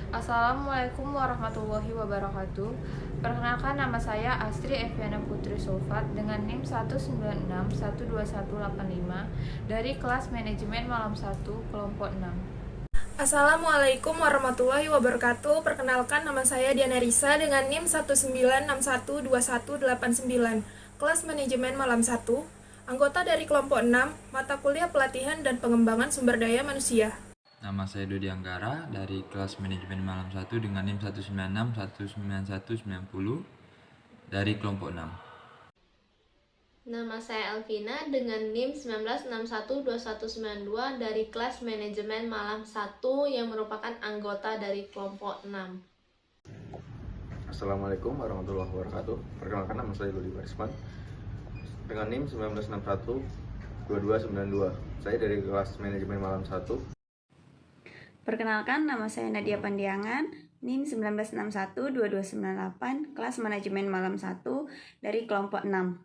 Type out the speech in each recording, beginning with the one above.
Assalamualaikum warahmatullahi wabarakatuh. Perkenalkan, nama saya Astri Eviana Putri Sulfat dengan NIM 196121185 dari kelas Manajemen Malam 1 kelompok 6. Assalamualaikum warahmatullahi wabarakatuh. Perkenalkan, nama saya Diana Risa dengan NIM 196121189, kelas Manajemen Malam 1, anggota dari kelompok 6, mata kuliah pelatihan dan pengembangan sumber daya manusia. Nama saya Dodi Anggara dari kelas Manajemen Malam 1 dengan NIM 196191190 dari kelompok 6. Nama saya Elvina dengan NIM 196121192 dari kelas Manajemen Malam 1 yang merupakan anggota dari kelompok 6. Assalamualaikum warahmatullahi wabarakatuh. Perkenalkan, nama saya Ludi Barisman dengan NIM 196122292. Saya dari kelas Manajemen Malam 1. Perkenalkan, nama saya Nadia Pandiangan, NIM 196122298, kelas Manajemen Malam 1 dari kelompok 6.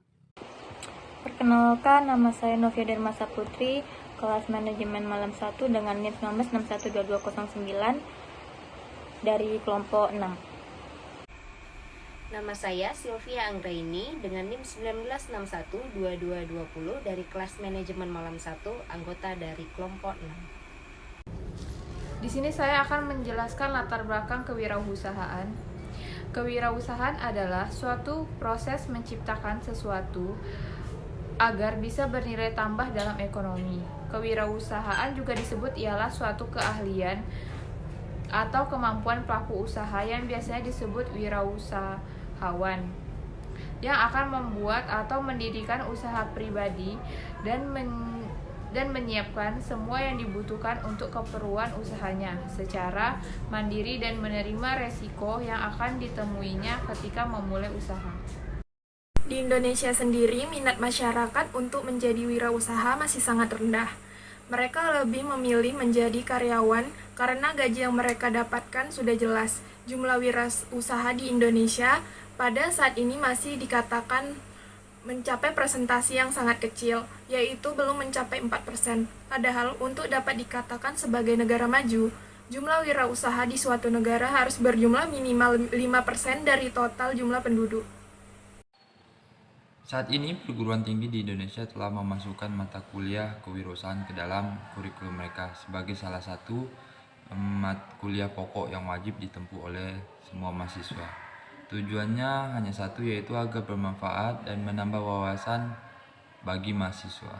Perkenalkan, nama saya Novia Dermasa Putri, kelas Manajemen Malam 1 dengan NIM 196122209 dari kelompok 6. Nama saya Sylvia Anggraini dengan NIM 196122220 dari kelas Manajemen Malam 1, anggota dari kelompok 6. Di sini saya akan menjelaskan latar belakang kewirausahaan. Kewirausahaan adalah suatu proses menciptakan sesuatu agar bisa bernilai tambah dalam ekonomi. Kewirausahaan juga disebut ialah suatu keahlian atau kemampuan pelaku usaha yang biasanya disebut wirausahawan yang akan membuat atau mendirikan usaha pribadi dan menyiapkan semua yang dibutuhkan untuk keperluan usahanya secara mandiri dan menerima resiko yang akan ditemuinya ketika memulai usaha. Di Indonesia sendiri, minat masyarakat untuk menjadi wirausaha masih sangat rendah. Mereka lebih memilih menjadi karyawan karena gaji yang mereka dapatkan sudah jelas. Jumlah wirausaha di Indonesia pada saat ini masih dikatakan mencapai presentasi yang sangat kecil, yaitu belum mencapai 4%. Padahal untuk dapat dikatakan sebagai negara maju, jumlah wirausaha di suatu negara harus berjumlah minimal 5% dari total jumlah penduduk. Saat ini perguruan tinggi di Indonesia telah memasukkan mata kuliah kewirausahaan ke dalam kurikulum mereka sebagai salah satu mata kuliah pokok yang wajib ditempuh oleh semua mahasiswa. Tujuannya hanya satu, yaitu agar bermanfaat dan menambah wawasan bagi mahasiswa.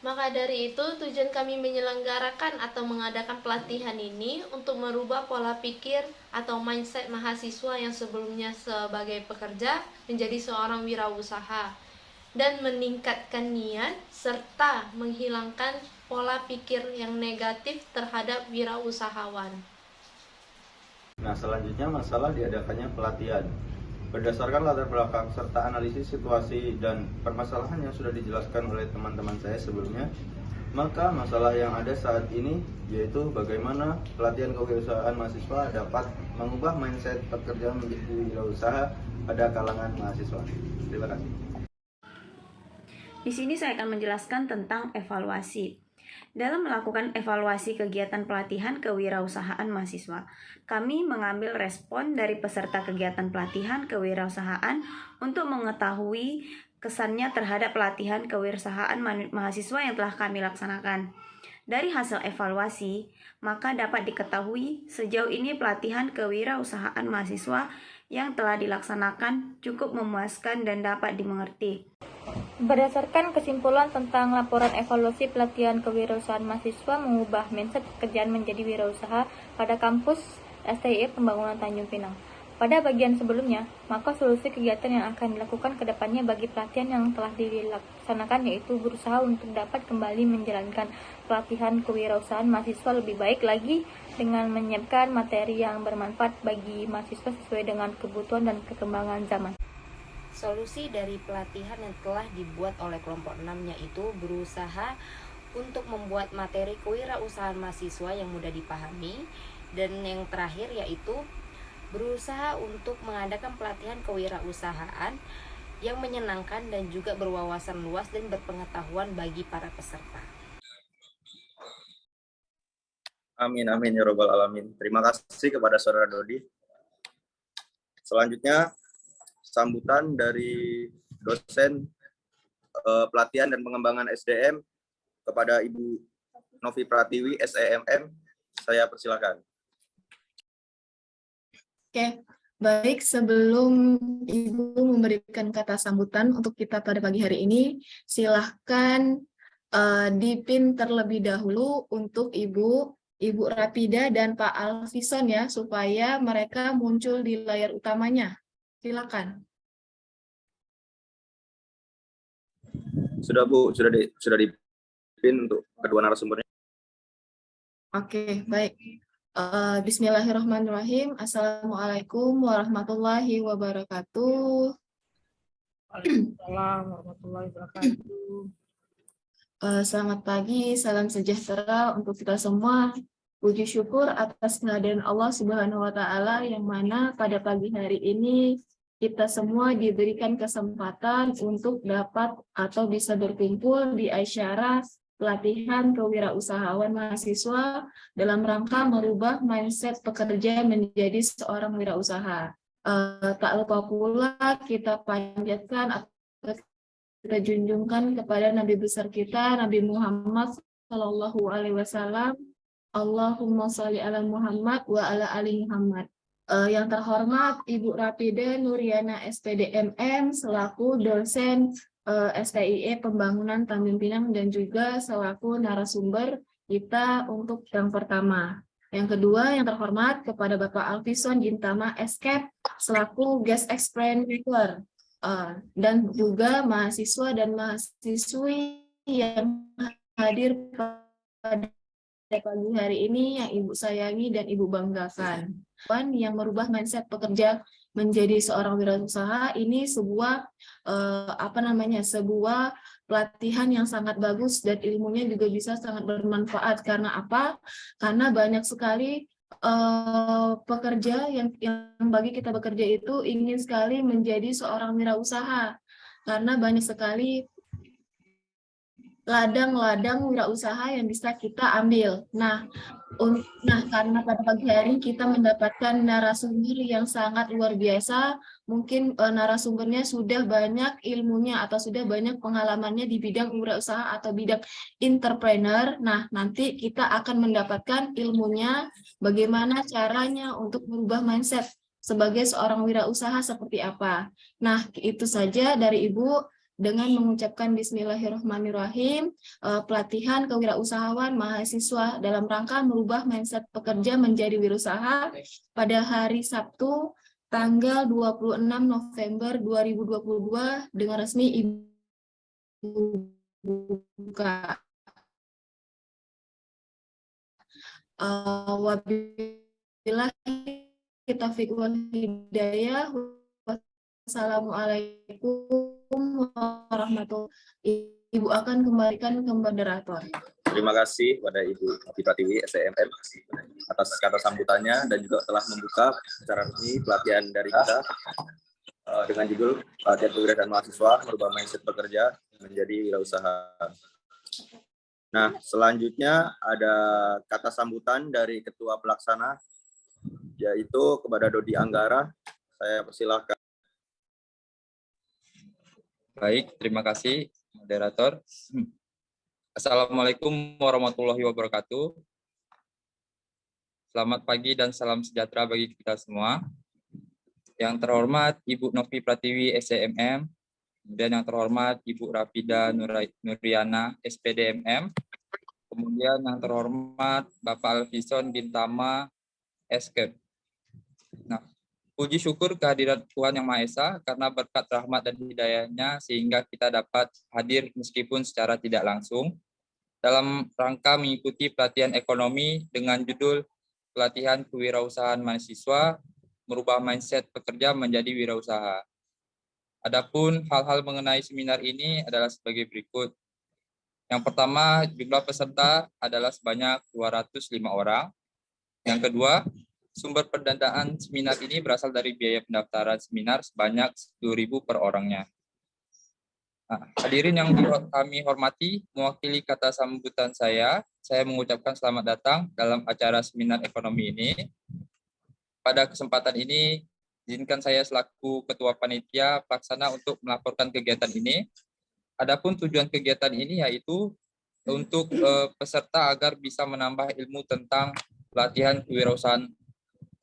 Maka dari itu, tujuan kami menyelenggarakan atau mengadakan pelatihan ini untuk merubah pola pikir atau mindset mahasiswa yang sebelumnya sebagai pekerja menjadi seorang wirausaha dan meningkatkan niat serta menghilangkan pola pikir yang negatif terhadap wirausahawan. Nah, selanjutnya masalah diadakannya pelatihan. Berdasarkan latar belakang serta analisis situasi dan permasalahan yang sudah dijelaskan oleh teman-teman saya sebelumnya, maka masalah yang ada saat ini yaitu bagaimana pelatihan kewirausahaan mahasiswa dapat mengubah mindset pekerja menjadi wirausaha pada kalangan mahasiswa. Terima kasih. Di sini saya akan menjelaskan tentang evaluasi. Dalam melakukan evaluasi kegiatan pelatihan kewirausahaan mahasiswa, kami mengambil respon dari peserta kegiatan pelatihan kewirausahaan untuk mengetahui kesannya terhadap pelatihan kewirausahaan mahasiswa yang telah kami laksanakan. Dari hasil evaluasi, maka dapat diketahui sejauh ini pelatihan kewirausahaan mahasiswa yang telah dilaksanakan cukup memuaskan dan dapat dimengerti. Berdasarkan kesimpulan tentang laporan evaluasi pelatihan kewirausahaan mahasiswa mengubah mindset pekerjaan menjadi wirausaha pada kampus STI Pembangunan Tanjung Pinang. Pada bagian sebelumnya, maka solusi kegiatan yang akan dilakukan ke depannya bagi pelatihan yang telah dilaksanakan yaitu berusaha untuk dapat kembali menjalankan pelatihan kewirausahaan mahasiswa lebih baik lagi dengan menyiapkan materi yang bermanfaat bagi mahasiswa sesuai dengan kebutuhan dan perkembangan zaman. Solusi dari pelatihan yang telah dibuat oleh kelompok 6 yaitu berusaha untuk membuat materi kewirausahaan mahasiswa yang mudah dipahami, dan yang terakhir yaitu berusaha untuk mengadakan pelatihan kewirausahaan yang menyenangkan dan juga berwawasan luas dan berpengetahuan bagi para peserta. Amin, amin ya robbal alamin. Terima kasih kepada saudara Dodi. Selanjutnya sambutan dari dosen pelatihan dan pengembangan SDM kepada Ibu Novi Pratiwi SEMM. Saya persilakan. Oke, baik, sebelum Ibu memberikan kata sambutan untuk kita pada pagi hari ini, silahkan dipin terlebih dahulu untuk Ibu Rapida dan Pak Alfison ya, supaya mereka muncul di layar utamanya. Silakan. Sudah Bu, sudah dipin untuk kedua narasumbernya. Oke, baik. Bismillahirrahmanirrahim. Assalamualaikum warahmatullahi wabarakatuh. Waalaikumsalam warahmatullahi wabarakatuh. Selamat pagi, salam sejahtera untuk kita semua. Puji syukur atas kehadiran Allah Subhanahu wa Ta'ala, yang mana pada pagi hari ini kita semua diberikan kesempatan untuk dapat atau bisa berkumpul di acara pelatihan kewirausahaan mahasiswa dalam rangka merubah mindset pekerja menjadi seorang wirausaha. Tak lupa pula kita panjatkan atau kita junjungkan kepada Nabi besar kita, Nabi Muhammad Sallallahu Alaihi Wasallam. Allahumma sholli ala Muhammad wa ala ali Muhammad. Yang terhormat Ibu Rapida Nuriana SPDMM selaku dosen STIE Pembangunan Tanjung Pinang dan juga selaku narasumber kita untuk yang pertama. Yang kedua, yang terhormat kepada Bapak Alfison Gintama SCAP selaku guest explainer dan juga mahasiswa dan mahasiswi yang hadir pada pagi hari ini yang Ibu sayangi dan Ibu banggakan. Yang merubah mindset pekerja menjadi seorang wirausaha ini sebuah sebuah pelatihan yang sangat bagus dan ilmunya juga bisa sangat bermanfaat. Karena apa? Karena banyak sekali pekerja yang bagi kita bekerja itu ingin sekali menjadi seorang wirausaha, karena banyak sekali ladang-ladang wirausaha yang bisa kita ambil. Nah, karena pada pagi hari kita mendapatkan narasumber yang sangat luar biasa, mungkin narasumbernya sudah banyak ilmunya atau sudah banyak pengalamannya di bidang wirausaha atau bidang entrepreneur. Nah, nanti kita akan mendapatkan ilmunya bagaimana caranya untuk merubah mindset sebagai seorang wirausaha seperti apa. Nah, itu saja dari Ibu. Dengan mengucapkan Bismillahirrahmanirrahim, pelatihan kewirausahaan mahasiswa dalam rangka merubah mindset pekerja menjadi wirausaha pada hari Sabtu tanggal 26 November 2022 dengan resmi Ibu buka. Wabillahi taufiq wal hidayah. Assalamualaikum warahmatullahi. Ibu akan kembalikan ke moderator. Terima kasih kepada Ibu Novi Pratiwi SEMM atas kata sambutannya dan juga telah membuka secara resmi pelatihan dari kita dengan judul pelatihan kewirausahaan mahasiswa merubah mindset pekerja menjadi wirausaha. Nah, selanjutnya ada kata sambutan dari Ketua Pelaksana, yaitu kepada Dodi Anggara. Saya persilahkan. Baik, terima kasih moderator. Assalamualaikum warahmatullahi wabarakatuh. Selamat pagi dan salam sejahtera bagi kita semua. Yang terhormat Ibu Novi Pratiwi SEMM, dan yang terhormat Ibu Rapida Nuriana SPDMM, kemudian yang terhormat Bapak Alfison Gintama SCAP. Nah, puji syukur kehadiran Tuhan Yang Maha Esa karena berkat rahmat dan hidayahnya sehingga kita dapat hadir meskipun secara tidak langsung dalam rangka mengikuti pelatihan ekonomi dengan judul pelatihan kewirausahaan mahasiswa merubah mindset pekerja menjadi wirausaha. Adapun hal-hal mengenai seminar ini adalah sebagai berikut. Yang pertama, jumlah peserta adalah sebanyak 205 orang. Yang kedua, sumber pendanaan seminar ini berasal dari biaya pendaftaran seminar sebanyak 10.000 per orangnya. Nah, hadirin yang kami hormati, mewakili kata sambutan saya mengucapkan selamat datang dalam acara seminar ekonomi ini. Pada kesempatan ini, izinkan saya selaku Ketua Panitia Pelaksana untuk melaporkan kegiatan ini. Adapun tujuan kegiatan ini yaitu untuk peserta agar bisa menambah ilmu tentang pelatihan kewirausahaan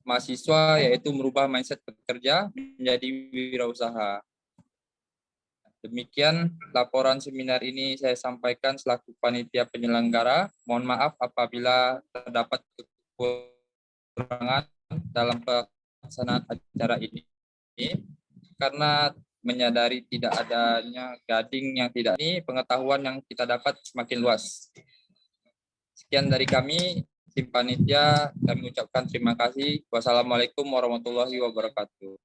mahasiswa, yaitu merubah mindset pekerja menjadi wirausaha. Demikian laporan seminar ini saya sampaikan selaku panitia penyelenggara. Mohon maaf apabila terdapat kekurangan dalam pelaksanaan acara ini, karena menyadari tidak adanya gading yang tidak ini, pengetahuan yang kita dapat semakin luas. Sekian dari kami, tim panitia, kami ucapkan terima kasih. Wassalamualaikum warahmatullahi wabarakatuh.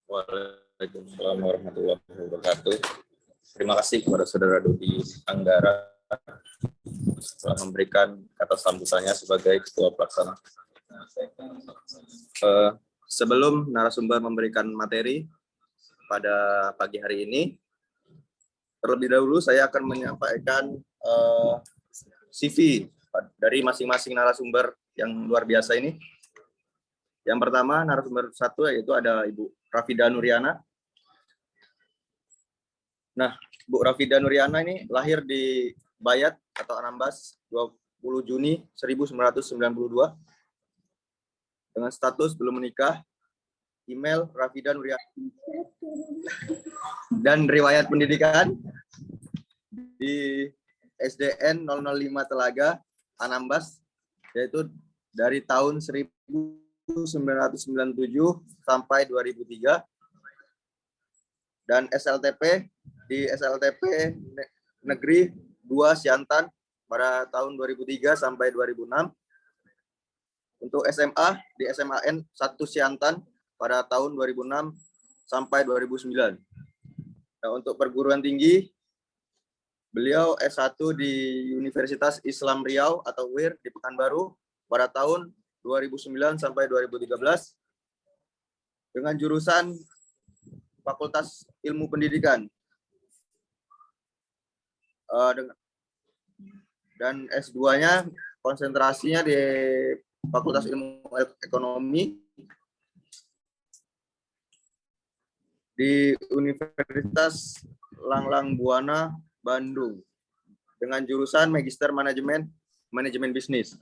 Waalaikumsalam warahmatullahi wabarakatuh. Terima kasih kepada Saudara Dodi Anggara telah memberikan kata sambutannya sebagai Ketua Pelaksana. Sebelum narasumber memberikan materi pada pagi hari ini, terlebih dahulu saya akan menyampaikan CV dari masing-masing narasumber yang luar biasa ini. Yang pertama, narasumber satu yaitu ada Ibu Rafida Nuriana. Nah, Bu Rafida Nuriana ini lahir di Bayat atau Anambas 20 Juni 1992 dengan status belum menikah. Email Rafida Nuriana dan riwayat pendidikan di SDN 005 Telaga Anambas, yaitu dari tahun 1997 sampai 2003, dan SLTP di SLTP Negeri 2 Siantan pada tahun 2003 sampai 2006. Untuk SMA di SMAN 1 Siantan pada tahun 2006 sampai 2009. Nah, untuk perguruan tinggi, beliau S1 di Universitas Islam Riau atau UIR di Pekanbaru pada tahun 2009 sampai 2013 dengan jurusan Fakultas Ilmu Pendidikan. Dan S2-nya konsentrasinya di Fakultas Ilmu Ekonomi di Universitas Langlang Buana, Bandung, dengan jurusan Magister Manajemen Bisnis.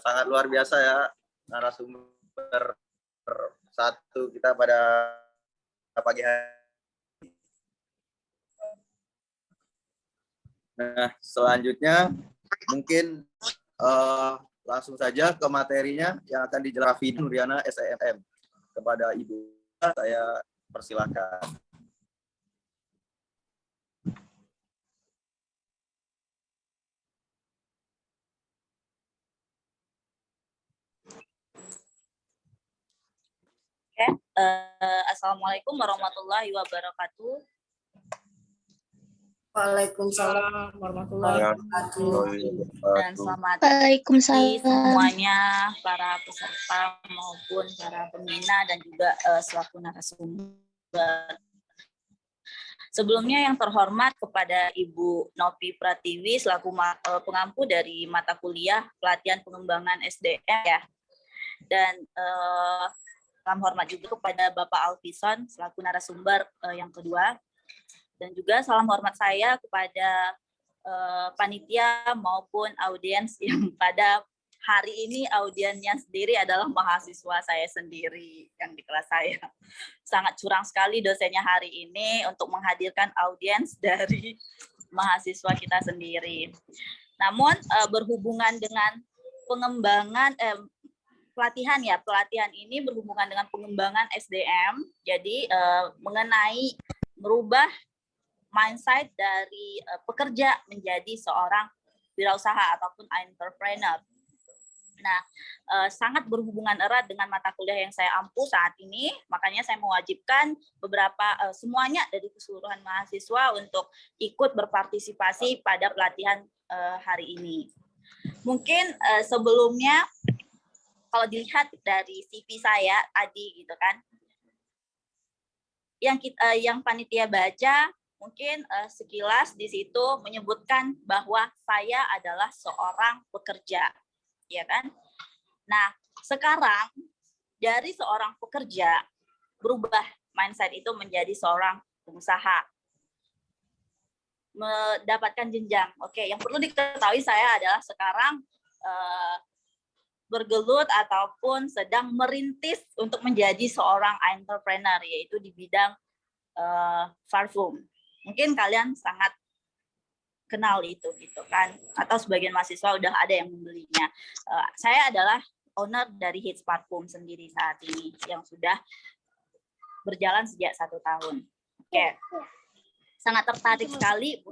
Sangat luar biasa ya narasumber satu kita pada pagi hari. Nah, selanjutnya mungkin langsung saja ke materinya yang akan dijelaskan Nuriana SEMM. Kepada Ibu, saya persilakan. Assalamualaikum warahmatullahi wabarakatuh. Waalaikumsalam warahmatullahi wabarakatuh. Dan selamat pagi semuanya, para peserta maupun para pembina dan juga selaku narasumber. Sebelumnya yang terhormat kepada Ibu Novi Pratiwi selaku pengampu dari mata kuliah pelatihan pengembangan SDM ya. Dan salam hormat juga kepada Bapak Alfison selaku narasumber yang kedua. Dan juga salam hormat saya kepada panitia maupun audiens yang pada hari ini audiensnya sendiri adalah mahasiswa saya sendiri yang di kelas saya. Sangat curang sekali dosennya hari ini untuk menghadirkan audiens dari mahasiswa kita sendiri. Namun berhubungan dengan pengembangan pelatihan ini berhubungan dengan pengembangan SDM. Jadi mengenai merubah mindset dari pekerja menjadi seorang wirausaha ataupun entrepreneur. Nah, sangat berhubungan erat dengan mata kuliah yang saya ampu saat ini, makanya saya mewajibkan semuanya dari keseluruhan mahasiswa untuk ikut berpartisipasi pada pelatihan hari ini. Mungkin sebelumnya kalau dilihat dari CV saya tadi gitu kan, yang panitia baca mungkin sekilas di situ menyebutkan bahwa saya adalah seorang pekerja, ya kan? Nah, sekarang dari seorang pekerja berubah mindset itu menjadi seorang pengusaha, mendapatkan jenjang. Oke, yang perlu diketahui saya adalah sekarang bergelut ataupun sedang merintis untuk menjadi seorang entrepreneur, yaitu di bidang parfum. Mungkin kalian sangat kenal itu gitu kan, atau sebagian mahasiswa udah ada yang membelinya. Saya adalah owner dari Hits Parfum sendiri saat ini yang sudah berjalan sejak 1 tahun. Oke. Sangat tertarik sekali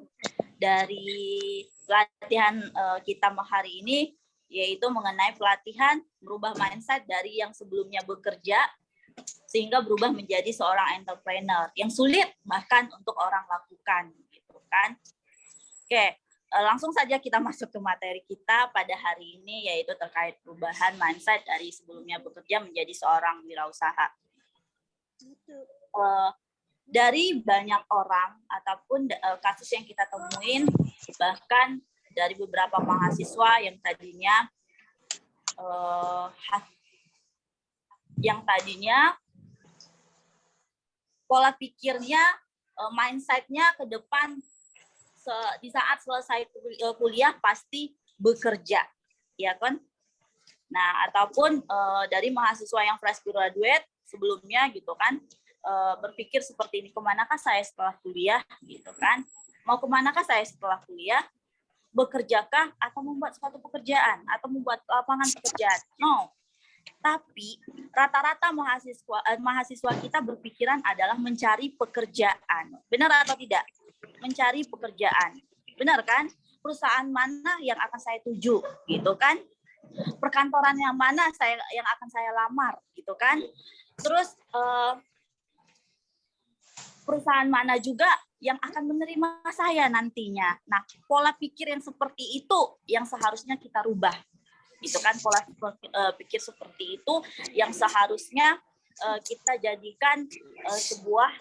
dari pelatihan kita hari ini, yaitu mengenai pelatihan merubah mindset dari yang sebelumnya bekerja sehingga berubah menjadi seorang entrepreneur yang sulit bahkan untuk orang lakukan gitu kan. Oke, langsung saja kita masuk ke materi kita pada hari ini, yaitu terkait perubahan mindset dari sebelumnya bekerja menjadi seorang wirausaha. Dari banyak orang ataupun kasus yang kita temuin, bahkan dari beberapa mahasiswa yang tadinya pola pikirnya, mindset-nya ke depan di saat selesai kuliah pasti bekerja, ya kan? Nah, ataupun dari mahasiswa yang fresh graduate sebelumnya gitu kan, berpikir seperti ini, kemanakah saya setelah kuliah gitu kan? Mau kemanakah saya setelah kuliah? Bekerjakah atau membuat suatu pekerjaan atau membuat lapangan pekerjaan? No. Tapi rata-rata mahasiswa kita berpikiran adalah mencari pekerjaan. Benar atau tidak? Mencari pekerjaan. Benar kan? Perusahaan mana yang akan saya tuju, gitu kan? Perkantoran yang mana yang akan saya lamar, gitu kan? Terus perusahaan mana juga yang akan menerima saya nantinya. Nah, pola pikir yang seperti itu yang seharusnya kita rubah. Itu kan pola pikir seperti itu yang seharusnya kita jadikan sebuah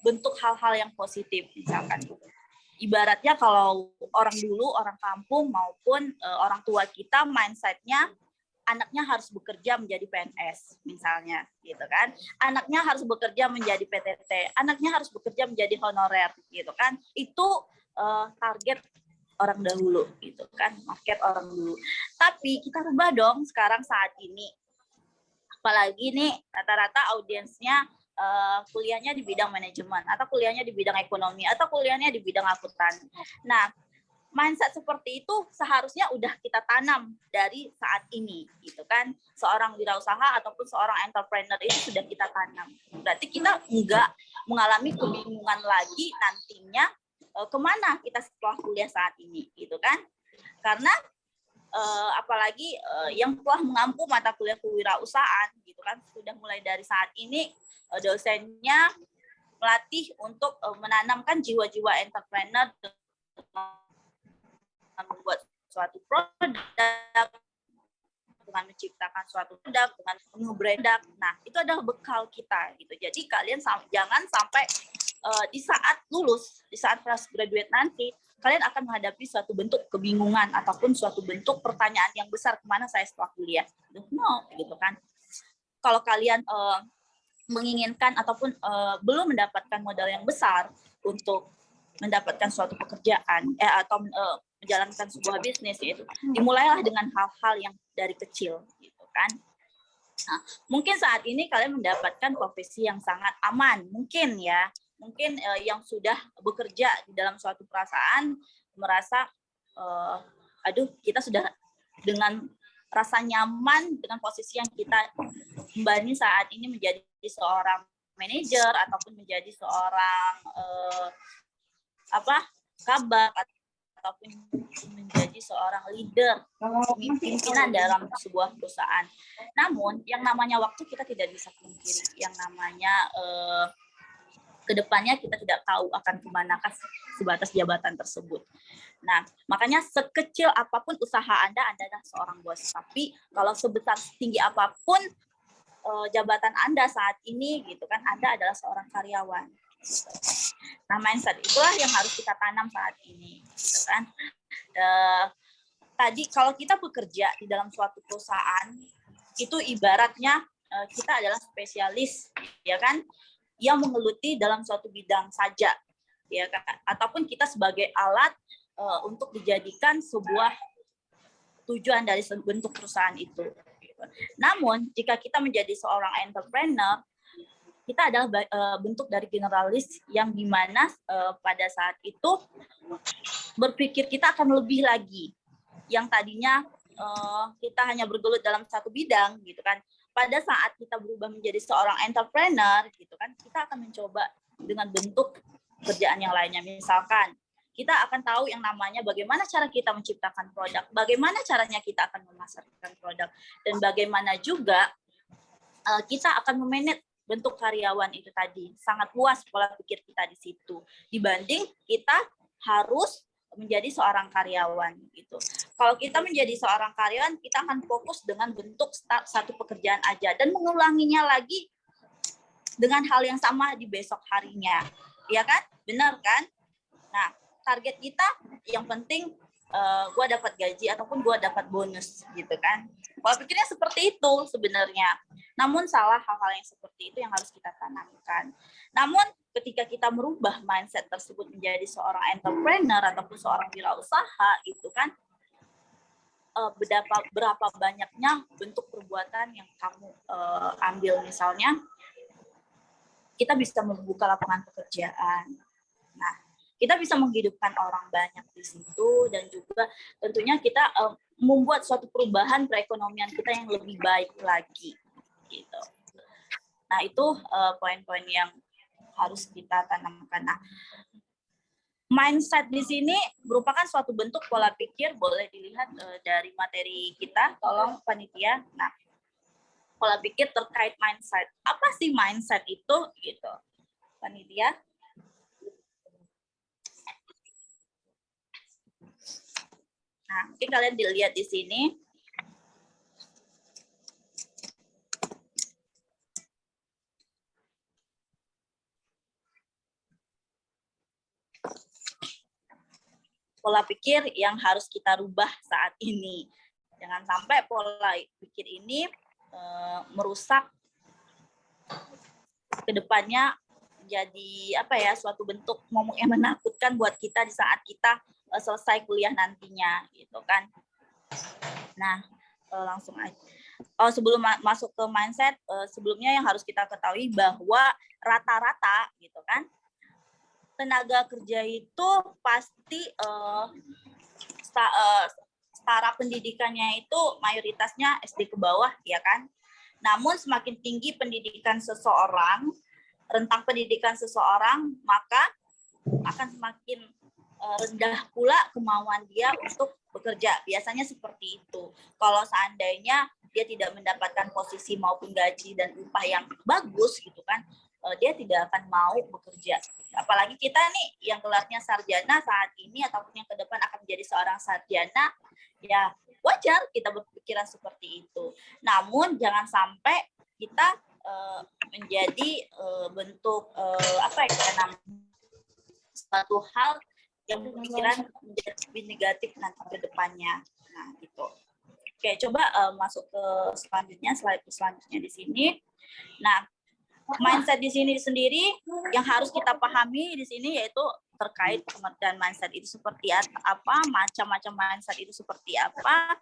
bentuk hal-hal yang positif, misalkan. Ibaratnya kalau orang dulu, orang kampung maupun orang tua kita mindset-nya anaknya harus bekerja menjadi PNS, misalnya, gitu kan? Anaknya harus bekerja menjadi PTT, anaknya harus bekerja menjadi honorer, gitu kan? Itu target orang dahulu, gitu kan? Market orang dulu. Tapi kita rubah dong sekarang saat ini. Apalagi nih rata-rata audiensnya kuliahnya di bidang manajemen, atau kuliahnya di bidang ekonomi, atau kuliahnya di bidang akuntan. Nah, mindset seperti itu seharusnya udah kita tanam dari saat ini, gitu kan? Seorang wirausaha ataupun seorang entrepreneur itu sudah kita tanam. Berarti kita enggak mengalami kebingungan lagi nantinya kemana kita setelah kuliah saat ini, gitu kan? Karena apalagi yang telah mengampu mata kuliah kewirausahaan, gitu kan? Sudah mulai dari saat ini dosennya melatih untuk menanamkan jiwa-jiwa entrepreneur membuat suatu produk, dengan menciptakan suatu produk, dengan nge-brand. Nah, itu adalah bekal kita gitu. Jadi kalian jangan sampai di saat lulus, di saat fresh graduate nanti, kalian akan menghadapi suatu bentuk kebingungan ataupun suatu bentuk pertanyaan yang besar, kemana saya setelah kuliah? No, gitu kan. Kalau kalian menginginkan ataupun belum mendapatkan modal yang besar untuk mendapatkan suatu pekerjaan atau menjalankan sebuah bisnis, yaitu dimulailah dengan hal-hal yang dari kecil, gitu kan. Nah, mungkin saat ini kalian mendapatkan profesi yang sangat aman, mungkin ya, mungkin yang sudah bekerja di dalam suatu perusahaan merasa aduh, kita sudah dengan rasa nyaman dengan posisi yang kita kembali saat ini menjadi seorang manajer ataupun menjadi seorang kabak ataupun menjadi seorang leader, pimpinan dalam sebuah perusahaan. Namun yang namanya waktu kita tidak bisa pungkiri, yang namanya kedepannya kita tidak tahu akan kemanakah sebatas jabatan tersebut. Nah, makanya sekecil apapun usaha Anda adalah seorang bos. Tapi kalau sebesar tinggi apapun jabatan Anda saat ini gitu kan, Anda adalah seorang karyawan. Nah, mindset itulah yang harus kita tanam saat ini gitu kan. Tadi kalau kita bekerja di dalam suatu perusahaan itu ibaratnya kita adalah spesialis ya kan, yang menggeluti dalam suatu bidang saja ya kan, ataupun kita sebagai alat untuk dijadikan sebuah tujuan dari bentuk perusahaan itu. Namun jika kita menjadi seorang entrepreneur, kita adalah bentuk dari generalis yang dimana pada saat itu berpikir kita akan lebih lagi. Yang tadinya kita hanya bergelut dalam satu bidang gitu kan. Pada saat kita berubah menjadi seorang entrepreneur gitu kan, kita akan mencoba dengan bentuk kerjaan yang lainnya. Misalkan kita akan tahu yang namanya bagaimana cara kita menciptakan produk, bagaimana caranya kita akan memasarkan produk, dan bagaimana juga kita akan memanage bentuk karyawan itu tadi. Sangat luas pola pikir kita di situ dibanding kita harus menjadi seorang karyawan gitu. Kalau kita menjadi seorang karyawan, kita akan fokus dengan bentuk satu pekerjaan aja dan mengulanginya lagi dengan hal yang sama di besok harinya. Ya kan? Benar kan? Nah, target kita yang penting gue dapat gaji ataupun gue dapat bonus gitu kan. Pola pikirnya seperti itu sebenarnya. Namun salah hal-hal yang seperti itu yang harus kita tanamkan. Namun ketika kita merubah mindset tersebut menjadi seorang entrepreneur ataupun seorang wirausaha itu kan, berapa banyaknya bentuk perbuatan yang kamu ambil. Misalnya kita bisa membuka lapangan pekerjaan. Nah, kita bisa menghidupkan orang banyak di situ, dan juga tentunya kita membuat suatu perubahan perekonomian kita yang lebih baik lagi gitu. Nah, itu poin-poin yang harus kita tanamkan. Nah, mindset di sini merupakan suatu bentuk pola pikir, boleh dilihat dari materi kita, tolong panitia. Nah, pola pikir terkait mindset. Apa sih mindset itu gitu, panitia? Nah, mungkin kalian dilihat di sini. Pola pikir yang harus kita rubah saat ini. Jangan sampai pola pikir ini merusak ke depannya, jadi suatu bentuk momok yang menakutkan buat kita di saat kita selesai kuliah nantinya gitu kan. Nah, langsung aja. Sebelum masuk ke mindset, sebelumnya yang harus kita ketahui bahwa rata-rata gitu kan, tenaga kerja itu pasti setara pendidikannya itu mayoritasnya SD ke bawah ya kan. Namun semakin tinggi pendidikan seseorang, rentang pendidikan seseorang, maka akan semakin rendah pula kemauan dia untuk bekerja. Biasanya seperti itu. Kalau seandainya dia tidak mendapatkan posisi maupun gaji dan upah yang bagus gitu kan, dia tidak akan mau bekerja. Apalagi kita nih yang gelarnya sarjana saat ini ataupun yang ke depan akan menjadi seorang sarjana, ya wajar kita berpikiran seperti itu. Namun jangan sampai kita menjadi bentuk suatu hal yang berpikiran menjadi lebih negatif nanti ke depannya. Nah, gitu. Oke, coba masuk ke selanjutnya, slide selanjutnya di sini. Nah, mindset di sini sendiri yang harus kita pahami di sini yaitu terkait pengertian mindset itu seperti apa, macam-macam mindset itu seperti apa.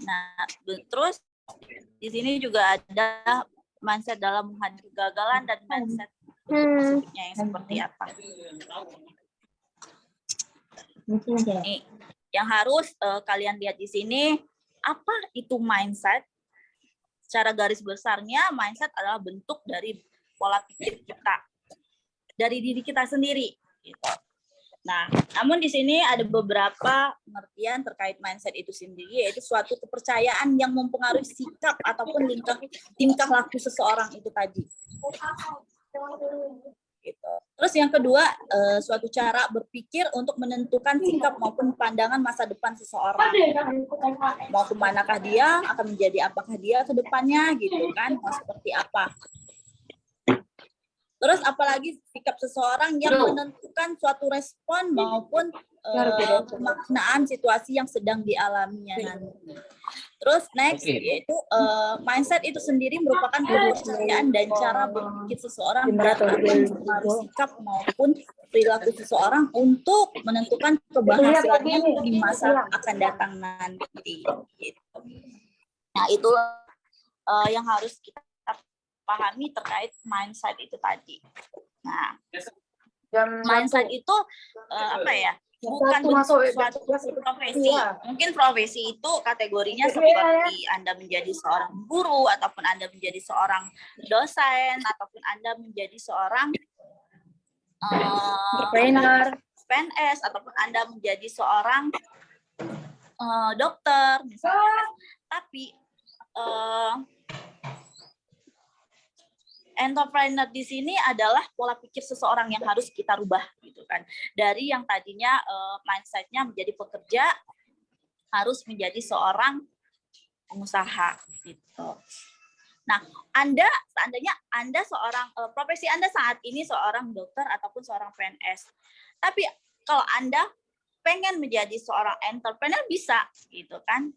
Nah, terus di sini juga ada mindset dalam menghadapi kegagalan dan mindset berikutnya yang seperti apa. Nih, yang harus kalian lihat di sini, apa itu mindset? Secara garis besarnya, mindset adalah bentuk dari pola pikir kita, dari diri kita sendiri. Gitu. Nah, namun di sini ada beberapa pengertian terkait mindset itu sendiri, yaitu suatu kepercayaan yang mempengaruhi sikap ataupun tingkah laku seseorang itu tadi. gitu. Terus yang kedua, suatu cara berpikir untuk menentukan sikap maupun pandangan masa depan seseorang. Mau kemanakah dia, akan menjadi apakah dia ke depannya gitu kan, mau seperti apa. Terus apalagi sikap seseorang yang menentukan suatu respon maupun pemaknaan situasi yang sedang dialaminya nanti. Terus next yaitu mindset itu sendiri merupakan kepercayaan dan cara berpikir seseorang yang akan mempengaruhi sikap maupun perilaku seseorang untuk menentukan keberhasilannya di masa akan datang nanti. Gitu. Nah itulah yang harus kita pahami terkait mindset itu tadi. Nah, mindset itu apa ya? Bukan suatu profesi. Mungkin profesi itu kategorinya seperti Anda menjadi seorang guru, ataupun Anda menjadi seorang dosen, ataupun Anda menjadi seorang PNS, ataupun Anda menjadi seorang dokter, misalnya. Tapi entrepreneur di sini adalah pola pikir seseorang yang harus kita rubah gitu kan. Dari yang tadinya mindsetnya menjadi pekerja harus menjadi seorang pengusaha gitu. Nah, seandainya Anda seorang profesi Anda saat ini seorang dokter ataupun seorang PNS. Tapi kalau Anda pengen menjadi seorang entrepreneur bisa gitu kan.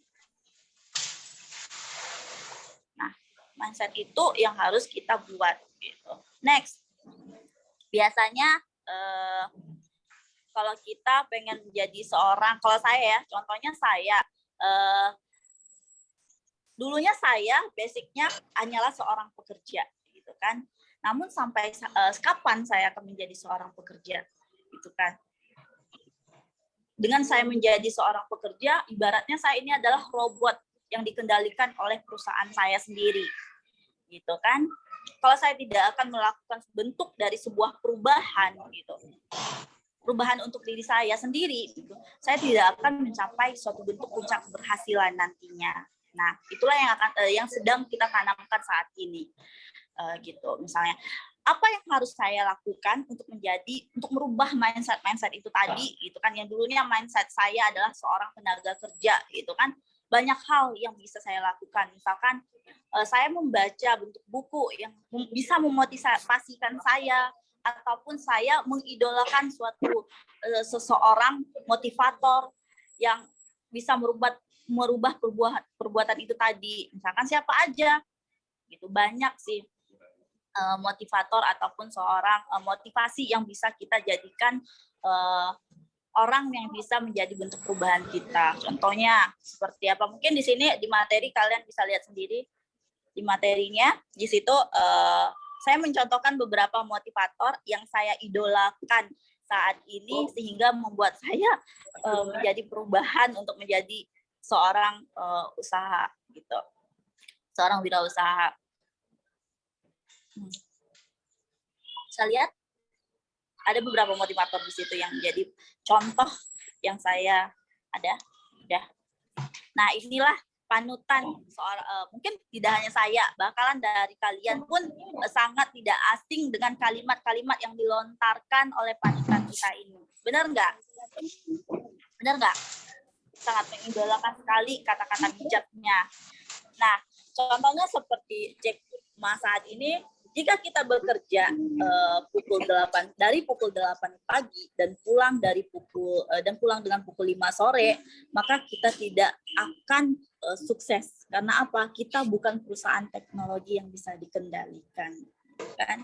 Mindset itu yang harus kita buat gitu. Next, biasanya kalau kita pengen menjadi seorang, kalau saya ya, contohnya saya dulunya saya basicnya hanyalah seorang pekerja gitu kan. Namun sampai kapan saya akan menjadi seorang pekerja gitu kan. Dengan saya menjadi seorang pekerja, ibaratnya saya ini adalah robot yang dikendalikan oleh perusahaan saya sendiri. Gitu kan. Kalau saya tidak akan melakukan bentuk dari sebuah perubahan gitu. Perubahan untuk diri saya sendiri gitu. Saya tidak akan mencapai suatu bentuk puncak keberhasilan nantinya. Nah, itulah yang sedang kita tanamkan saat ini. Gitu. Misalnya, apa yang harus saya lakukan untuk merubah mindset itu tadi gitu kan, yang dulunya mindset saya adalah seorang tenaga kerja gitu kan. Banyak hal yang bisa saya lakukan. Misalkan saya membaca bentuk buku yang bisa memotivasikan saya, ataupun saya mengidolakan suatu seseorang motivator yang bisa merubah perbuatan itu tadi. Misalkan siapa aja. Gitu banyak sih motivator ataupun seorang motivasi yang bisa kita jadikan orang yang bisa menjadi bentuk perubahan kita. Contohnya seperti apa? Mungkin di sini di materi kalian bisa lihat sendiri di materinya. Di situ saya mencontohkan beberapa motivator yang saya idolakan saat ini sehingga membuat saya menjadi perubahan untuk menjadi seorang usaha gitu. Seorang wirausaha. Saya lihat ada beberapa motivator di situ yang menjadi contoh yang saya ada. Udah. Nah, inilah panutan mungkin tidak hanya saya, bakalan dari kalian pun sangat tidak asing dengan kalimat-kalimat yang dilontarkan oleh panutan kita ini. Benar nggak? Benar nggak? Sangat mengidolakan sekali kata-kata bijaknya. Nah, contohnya seperti Jack Ma saat ini, jika kita bekerja dari pukul 8 pagi dan pulang dengan pukul 5 sore, maka kita tidak akan sukses. Karena apa? Kita bukan perusahaan teknologi yang bisa dikendalikan, kan?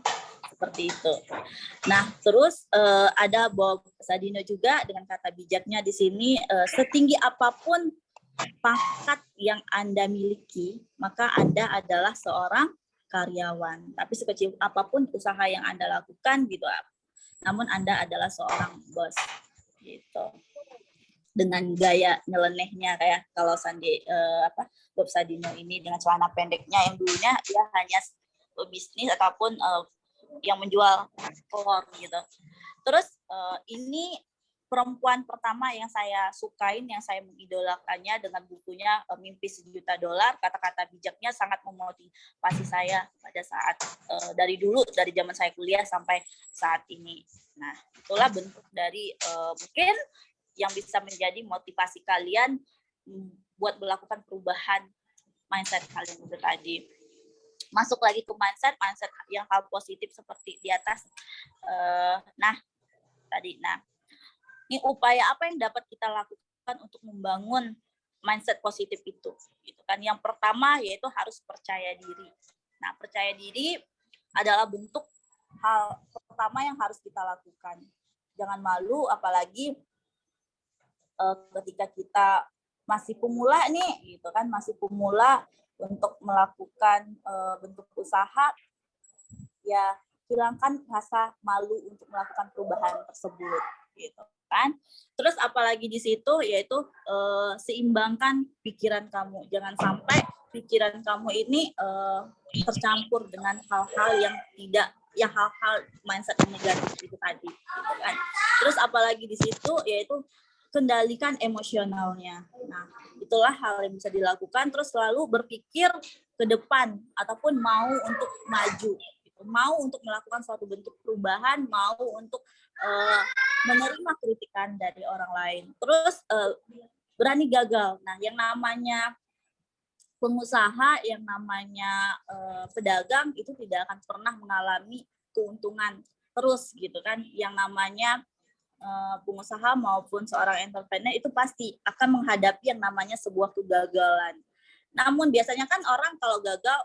Seperti itu. Nah, terus ada Bob Sadino juga dengan kata bijaknya di sini, setinggi apapun pangkat yang Anda miliki, maka Anda adalah seorang karyawan. Tapi sekecil apapun usaha yang Anda lakukan gitu, namun Anda adalah seorang bos gitu. Dengan gaya nyelenehnya kayak kalau Bob Sadino ini dengan celana pendeknya yang dulunya dia hanya bisnis ataupun yang menjual telur gitu. Terus ini perempuan pertama yang saya sukain, yang saya mengidolakannya dengan bukunya Mimpi $1 Juta. Kata-kata bijaknya sangat memotivasi saya pada saat dari dulu, dari zaman saya kuliah sampai saat ini. Nah, itulah bentuk dari mungkin yang bisa menjadi motivasi kalian buat melakukan perubahan mindset kalian itu tadi. Masuk lagi ke mindset yang hal positif seperti di atas. Ini upaya apa yang dapat kita lakukan untuk membangun mindset positif itu, gitu kan? Yang pertama yaitu harus percaya diri. Nah, percaya diri adalah bentuk hal pertama yang harus kita lakukan. Jangan malu, apalagi ketika kita masih pemula nih, gitu kan? Masih pemula untuk melakukan bentuk usaha, ya hilangkan rasa malu untuk melakukan perubahan tersebut, gitu kan. Terus apalagi di situ yaitu seimbangkan pikiran kamu. Jangan sampai pikiran kamu ini tercampur dengan hal-hal yang hal-hal mindset yang negatif itu tadi, gitu kan. Terus apalagi di situ yaitu kendalikan emosionalnya. Nah, itulah hal yang bisa dilakukan. Terus selalu berpikir ke depan ataupun mau untuk maju, mau untuk melakukan suatu bentuk perubahan, mau untuk menerima kritikan dari orang lain. Terus berani gagal. Nah, yang namanya pengusaha, yang namanya pedagang itu tidak akan pernah mengalami keuntungan terus, gitu kan. Yang namanya pengusaha maupun seorang entrepreneur itu pasti akan menghadapi yang namanya sebuah kegagalan. Namun biasanya kan orang kalau gagal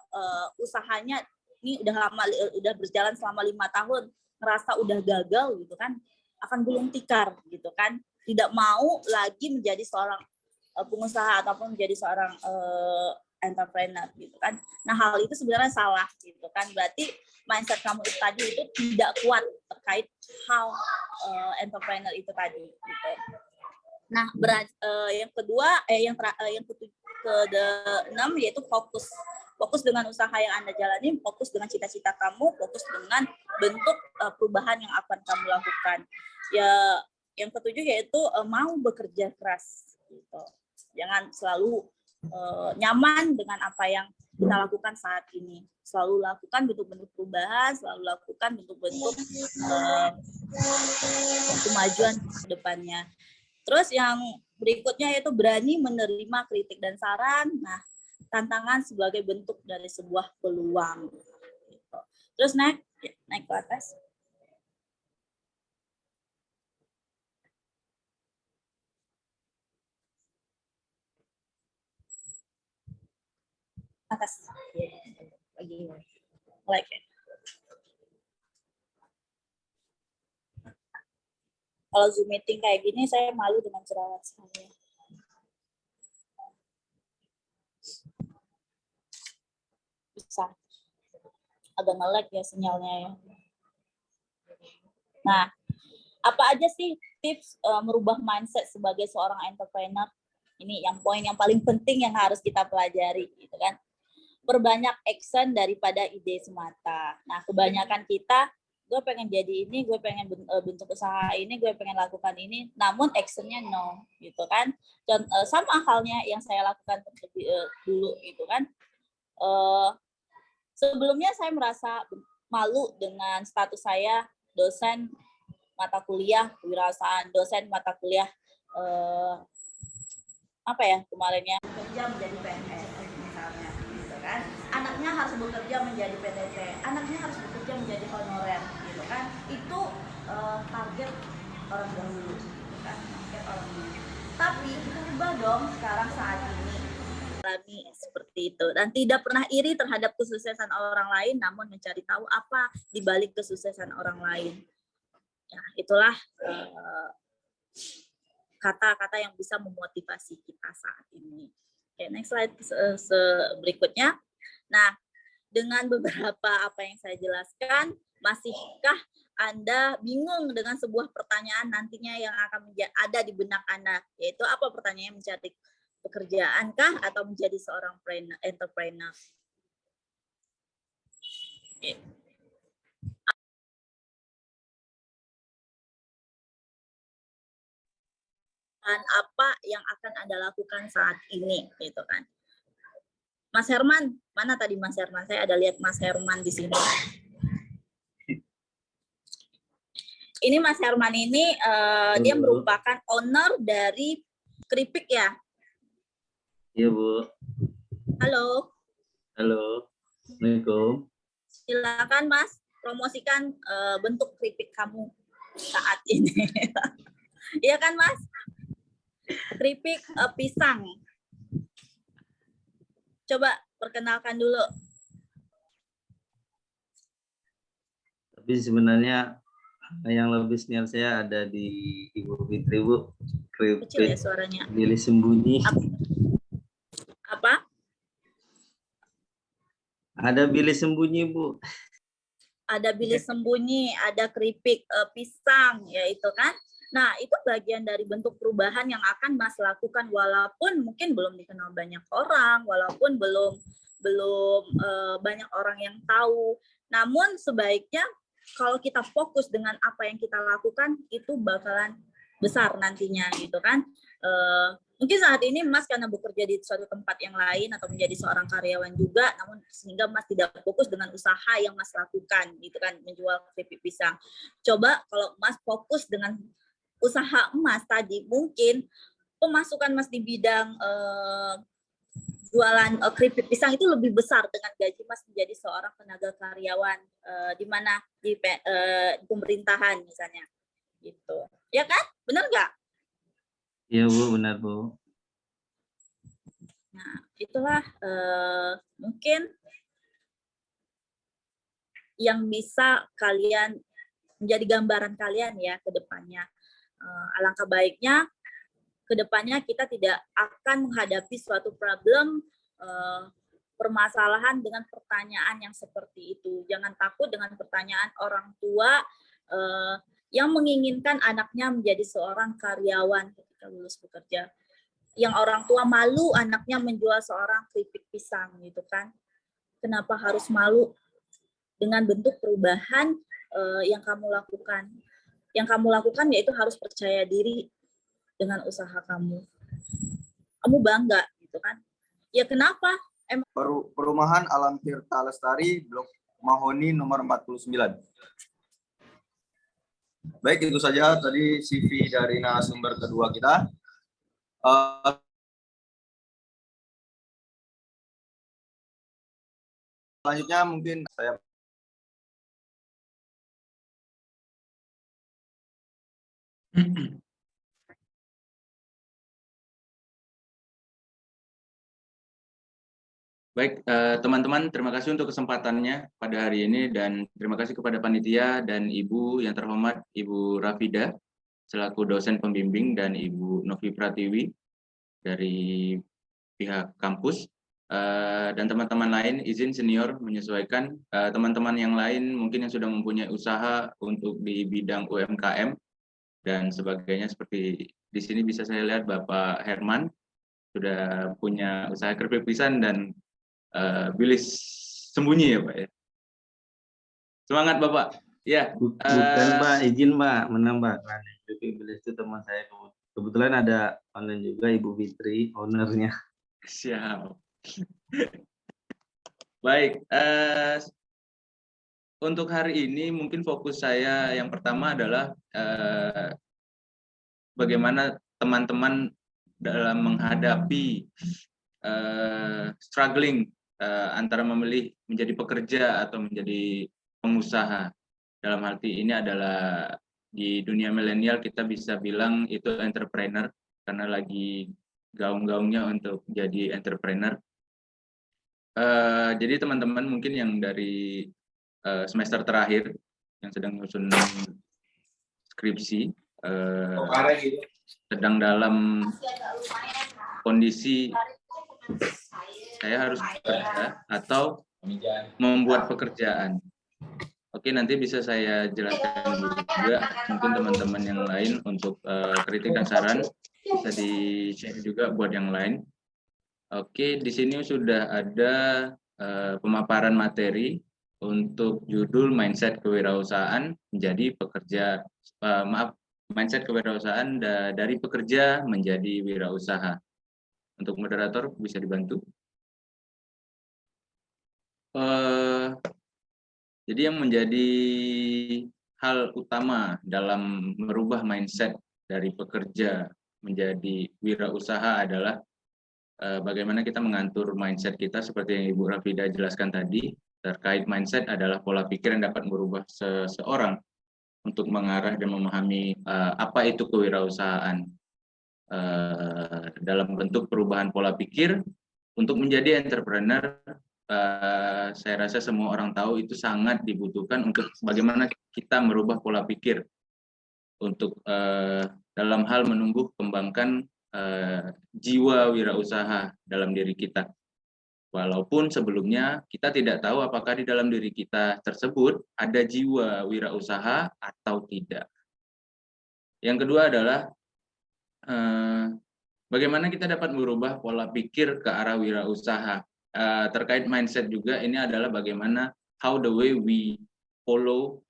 usahanya ini udah berjalan selama 5 tahun, ngerasa udah gagal gitu kan, akan gulung tikar gitu kan, tidak mau lagi menjadi seorang pengusaha ataupun menjadi seorang entrepreneur gitu kan. Nah, hal itu sebenarnya salah gitu kan. Berarti mindset kamu itu tadi itu tidak kuat terkait hal entrepreneur itu tadi gitu. Nah, yang kedua yang ke-6 yaitu fokus dengan usaha yang Anda jalani, fokus dengan cita-cita kamu, fokus dengan bentuk perubahan yang akan kamu lakukan. Ya, yang ke-7 yaitu mau bekerja keras gitu. Jangan selalu nyaman dengan apa yang kita lakukan saat ini. Selalu lakukan bentuk-bentuk perubahan, selalu lakukan bentuk-bentuk kemajuan ke depannya. Terus yang berikutnya yaitu berani menerima kritik dan saran. Nah, tantangan sebagai bentuk dari sebuah peluang. Gitu. Terus naik ke atas. Atas. Lagi like. Kalau Zoom meeting kayak gini, saya malu dengan jerawat saya. Bisa. Agak nge-lag ya sinyalnya ya. Nah, apa aja sih tips merubah mindset sebagai seorang entrepreneur? Ini yang poin yang paling penting yang harus kita pelajari, gitu kan. Perbanyak action daripada ide semata. Nah, kebanyakan kita, gue pengen jadi ini, gue pengen bentuk usaha ini, gue pengen lakukan ini, namun actionnya no, gitu kan. Dan sama halnya yang saya lakukan dulu, gitu kan. Sebelumnya saya merasa malu dengan status saya dosen mata kuliah kewirausahaan, dosen mata kuliah kemarinnya kerja menjadi PNS misalnya, gitu kan. Anaknya harus bekerja menjadi PTT, anaknya harus bekerja menjadi honorer, gitu kan. Itu target orang dahulu, gitu kan, target orang dulu. Tapi berubah dong sekarang saat ini alami seperti itu dan tidak pernah iri terhadap kesuksesan orang lain, namun mencari tahu apa di balik kesuksesan orang lain. Ya, itulah kata-kata yang bisa memotivasi kita saat ini. Oke, next slide berikutnya. Nah, dengan beberapa apa yang saya jelaskan, masihkah Anda bingung dengan sebuah pertanyaan nantinya yang akan ada di benak Anda? Yaitu apa pertanyaannya, mencari pekerjaan kah atau menjadi seorang entrepreneur? dan apa yang akan Anda lakukan saat ini, gitu kan. Mas Herman, mana tadi Mas Herman? Saya ada lihat Mas Herman di sini. Ini Mas Herman ini dia merupakan owner dari keripik ya? Iya, Bu. Halo. Halo. Assalamualaikum. Silakan Mas, promosikan bentuk keripik kamu saat ini. Iya kan Mas? Keripik pisang. Coba perkenalkan dulu. Tapi sebenarnya yang lebih senior saya ada di Ibu Fitri, Bu. Kecil ya suaranya. Bilik sembunyi. Apa? Ada bilik sembunyi, Bu. Ada bilik sembunyi, ada keripik pisang, ya itu kan. Nah, itu bagian dari bentuk perubahan yang akan Mas lakukan walaupun mungkin belum dikenal banyak orang, walaupun belum banyak orang yang tahu. Namun sebaiknya kalau kita fokus dengan apa yang kita lakukan itu bakalan besar nantinya gitu kan. Mungkin saat ini Mas karena bekerja di suatu tempat yang lain atau menjadi seorang karyawan juga, namun sehingga Mas tidak fokus dengan usaha yang Mas lakukan gitu kan, menjual keripik pisang. Coba kalau Mas fokus dengan usaha Mas tadi, mungkin pemasukan Mas di bidang jualan keripik pisang itu lebih besar dengan gaji Mas menjadi seorang tenaga karyawan di mana di pemerintahan misalnya gitu. Ya kan? Benar nggak? Iya, Bu, benar, Bu. Nah, itulah mungkin yang bisa kalian menjadi gambaran kalian ya ke depannya. Alangkah baiknya ke depannya kita tidak akan menghadapi suatu problem permasalahan dengan pertanyaan yang seperti itu. Jangan takut dengan pertanyaan orang tua yang menginginkan anaknya menjadi seorang karyawan ketika lulus bekerja. Yang orang tua malu anaknya menjual seorang keripik pisang gitu kan. Kenapa harus malu dengan bentuk perubahan yang kamu lakukan? Yang kamu lakukan yaitu harus percaya diri dengan usaha kamu. Kamu bangga gitu kan. Ya kenapa? Perumahan Alam Tirta Lestari, Blok Mahoni nomor 49. Baik, itu saja tadi CV dari narasumber kedua kita. Selanjutnya mungkin saya Baik, teman-teman, terima kasih untuk kesempatannya pada hari ini dan terima kasih kepada panitia dan Ibu yang terhormat Ibu Rafida selaku dosen pembimbing dan Ibu Novi Pratiwi dari pihak kampus dan teman-teman lain. Izin senior menyesuaikan teman-teman yang lain mungkin yang sudah mempunyai usaha untuk di bidang UMKM dan sebagainya. Seperti di sini bisa saya lihat Bapak Herman sudah punya usaha keripik pisang dan bilis sembunyi ya Pak ya. Semangat Bapak. Ya. Bukan Pak, izin Pak menambahkan. Keripik bilis itu teman saya, kebetulan ada online juga Ibu Fitri, ownernya. Siap. Baik. Untuk hari ini mungkin fokus saya yang pertama adalah bagaimana teman-teman dalam menghadapi struggling antara memilih menjadi pekerja atau menjadi pengusaha. Dalam arti ini adalah di dunia milenial kita bisa bilang itu entrepreneur karena lagi gaung-gaungnya untuk jadi entrepreneur. Jadi teman-teman mungkin yang dari semester terakhir yang sedang menyusun skripsi sedang dalam kondisi saya harus bekerja atau membuat pekerjaan. Oke, nanti bisa saya jelaskan juga mungkin teman-teman yang lain untuk kritik dan saran bisa di-share juga buat yang lain. Oke, di sini sudah ada pemaparan materi untuk judul mindset kewirausahaan menjadi pekerja mindset kewirausahaan dari pekerja menjadi wirausaha. Untuk moderator bisa dibantu. Jadi yang menjadi hal utama dalam merubah mindset dari pekerja menjadi wirausaha adalah bagaimana kita mengatur mindset kita seperti yang Ibu Rafida jelaskan tadi. Terkait mindset adalah pola pikir yang dapat merubah seseorang untuk mengarah dan memahami apa itu kewirausahaan dalam bentuk perubahan pola pikir. Untuk menjadi entrepreneur, saya rasa semua orang tahu itu sangat dibutuhkan untuk bagaimana kita merubah pola pikir untuk dalam hal menumbuh kembangkan jiwa wirausaha dalam diri kita. Walaupun sebelumnya kita tidak tahu apakah di dalam diri kita tersebut ada jiwa wirausaha atau tidak. Yang kedua adalah bagaimana kita dapat merubah pola pikir ke arah wirausaha. Terkait mindset juga, ini adalah bagaimana how the way we follow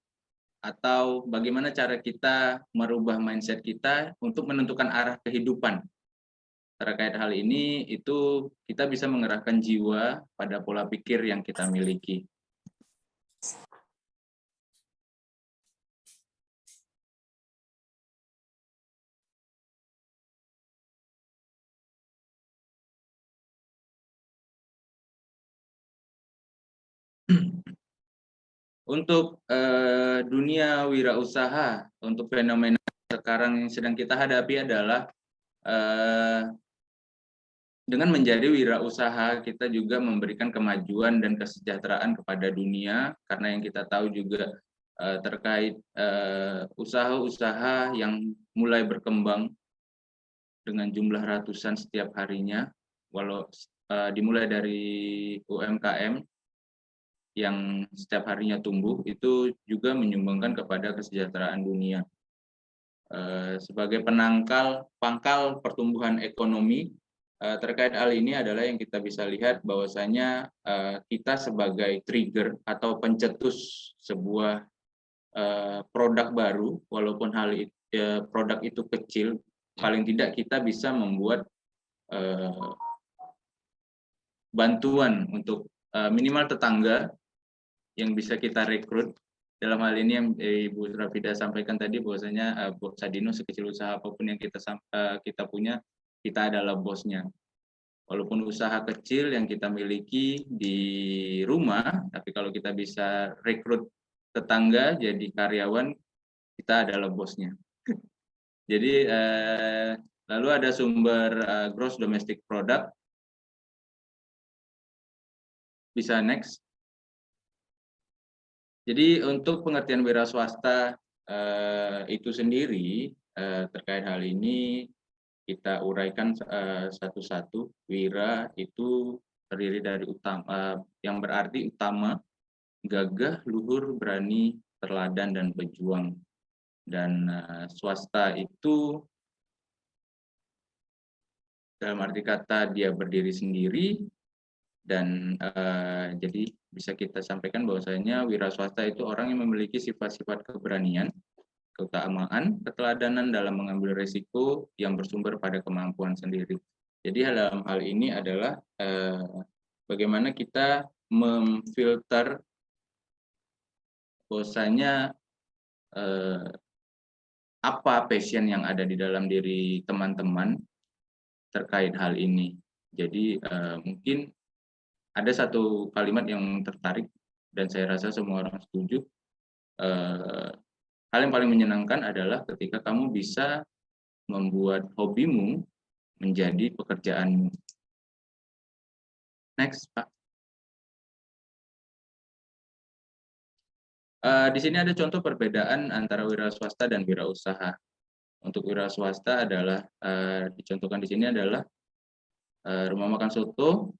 atau bagaimana cara kita merubah mindset kita untuk menentukan arah kehidupan. Terkait hal ini, itu kita bisa mengerahkan jiwa pada pola pikir yang kita miliki. Untuk dunia wirausaha, untuk fenomena sekarang yang sedang kita hadapi adalah dengan menjadi wirausaha, kita juga memberikan kemajuan dan kesejahteraan kepada dunia, karena yang kita tahu juga terkait usaha-usaha yang mulai berkembang dengan jumlah ratusan setiap harinya, walau dimulai dari UMKM yang setiap harinya tumbuh, itu juga menyumbangkan kepada kesejahteraan dunia. Sebagai pangkal pertumbuhan ekonomi, terkait hal ini adalah yang kita bisa lihat bahwasanya kita sebagai trigger atau pencetus sebuah produk baru, walaupun produk itu kecil, paling tidak kita bisa membuat bantuan untuk minimal tetangga yang bisa kita rekrut. Dalam hal ini yang Ibu Rafida sampaikan tadi bahwasanya Bu Sadino, sekecil usaha apapun yang kita punya, kita adalah bosnya. Walaupun usaha kecil yang kita miliki di rumah, tapi kalau kita bisa rekrut tetangga jadi karyawan, kita adalah bosnya. Jadi lalu ada sumber gross domestic product. Bisa next. Jadi untuk pengertian wira swasta itu sendiri, terkait hal ini kita uraikan satu-satu. Wira itu terdiri dari utama, yang berarti utama, gagah, luhur, berani, teladan, dan pejuang. Dan swasta itu dalam arti kata dia berdiri sendiri, dan jadi bisa kita sampaikan bahwasanya wira swasta itu orang yang memiliki sifat-sifat keberanian, keutamaan, keteladanan dalam mengambil risiko yang bersumber pada kemampuan sendiri. Jadi dalam hal ini adalah bagaimana kita memfilter bahwasanya apa passion yang ada di dalam diri teman-teman terkait hal ini. Jadi mungkin ada satu kalimat yang tertarik dan saya rasa semua orang setuju. Hal yang paling menyenangkan adalah ketika kamu bisa membuat hobimu menjadi pekerjaanmu. Next, Pak. Di sini ada contoh perbedaan antara wira swasta dan wira usaha. Untuk wira swasta adalah dicontohkan di sini adalah rumah makan soto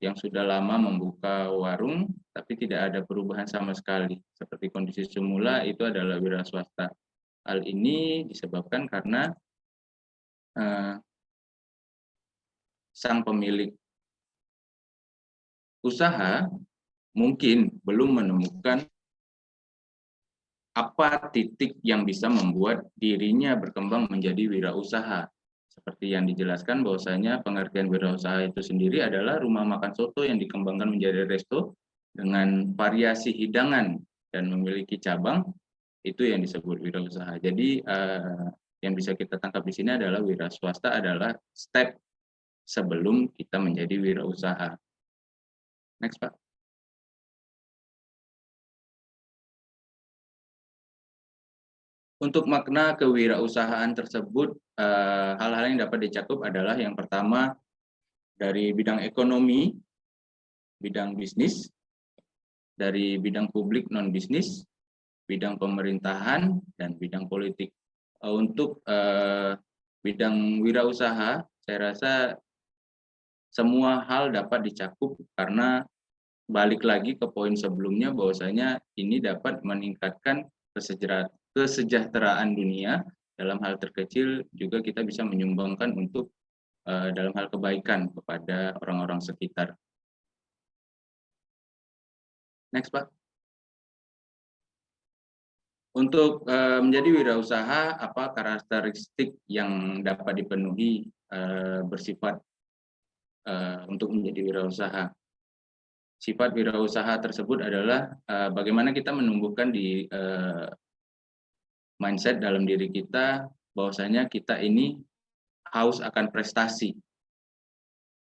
yang sudah lama membuka warung, tapi tidak ada perubahan sama sekali. Seperti kondisi semula, itu adalah wira swasta. Hal ini disebabkan karena sang pemilik usaha mungkin belum menemukan apa titik yang bisa membuat dirinya berkembang menjadi wirausaha. Seperti yang dijelaskan bahwasanya pengertian wirausaha itu sendiri adalah rumah makan soto yang dikembangkan menjadi resto dengan variasi hidangan dan memiliki cabang, itu yang disebut wirausaha. Jadi yang bisa kita tangkap di sini adalah wira swasta adalah step sebelum kita menjadi wirausaha. Next, Pak. Untuk makna kewirausahaan tersebut, hal-hal yang dapat dicakup adalah yang pertama dari bidang ekonomi, bidang bisnis, dari bidang publik non-bisnis, bidang pemerintahan, dan bidang politik. Untuk bidang wirausaha, saya rasa semua hal dapat dicakup karena balik lagi ke poin sebelumnya bahwasanya ini dapat meningkatkan kesejahteraan dunia. Dalam hal terkecil juga kita bisa menyumbangkan untuk dalam hal kebaikan kepada orang-orang sekitar. Next, Pak. Untuk menjadi wirausaha, apa karakteristik yang dapat dipenuhi bersifat untuk menjadi wirausaha? Sifat wirausaha tersebut adalah bagaimana kita menumbuhkan di mindset dalam diri kita bahwasanya kita ini haus akan prestasi.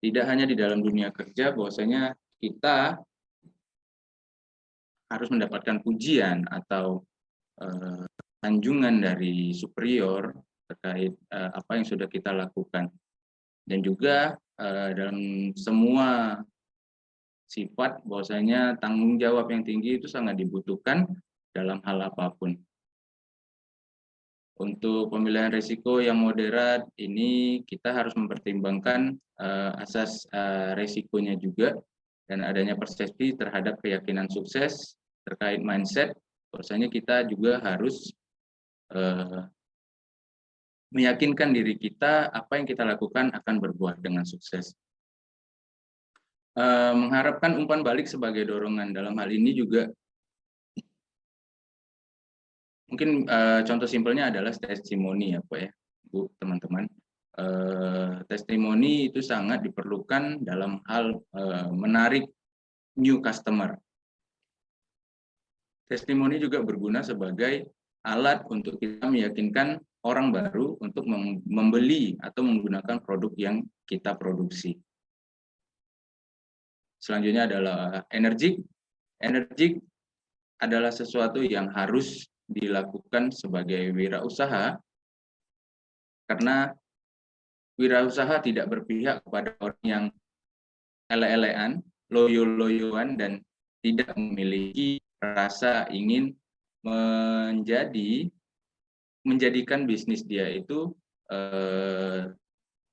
Tidak hanya di dalam dunia kerja, bahwasanya kita harus mendapatkan pujian atau sanjungan dari superior terkait apa yang sudah kita lakukan. Dan juga dalam semua sifat bahwasanya tanggung jawab yang tinggi itu sangat dibutuhkan dalam hal apapun. Untuk pemilihan risiko yang moderat ini kita harus mempertimbangkan asas risikonya juga dan adanya persepsi terhadap keyakinan sukses terkait mindset. Bahwasanya kita juga harus meyakinkan diri kita apa yang kita lakukan akan berbuah dengan sukses. Mengharapkan umpan balik sebagai dorongan dalam hal ini juga mungkin contoh simpelnya adalah testimoni ya Pak ya, Bu, teman-teman. Testimoni itu sangat diperlukan dalam hal menarik new customer. Testimoni juga berguna sebagai alat untuk kita meyakinkan orang baru untuk membeli atau menggunakan produk yang kita produksi. Selanjutnya adalah energik. Energik adalah sesuatu yang harus dilakukan sebagai wirausaha karena wirausaha tidak berpihak kepada orang yang ele-elean, loyo-loyoan, dan tidak memiliki rasa ingin menjadikan bisnis dia itu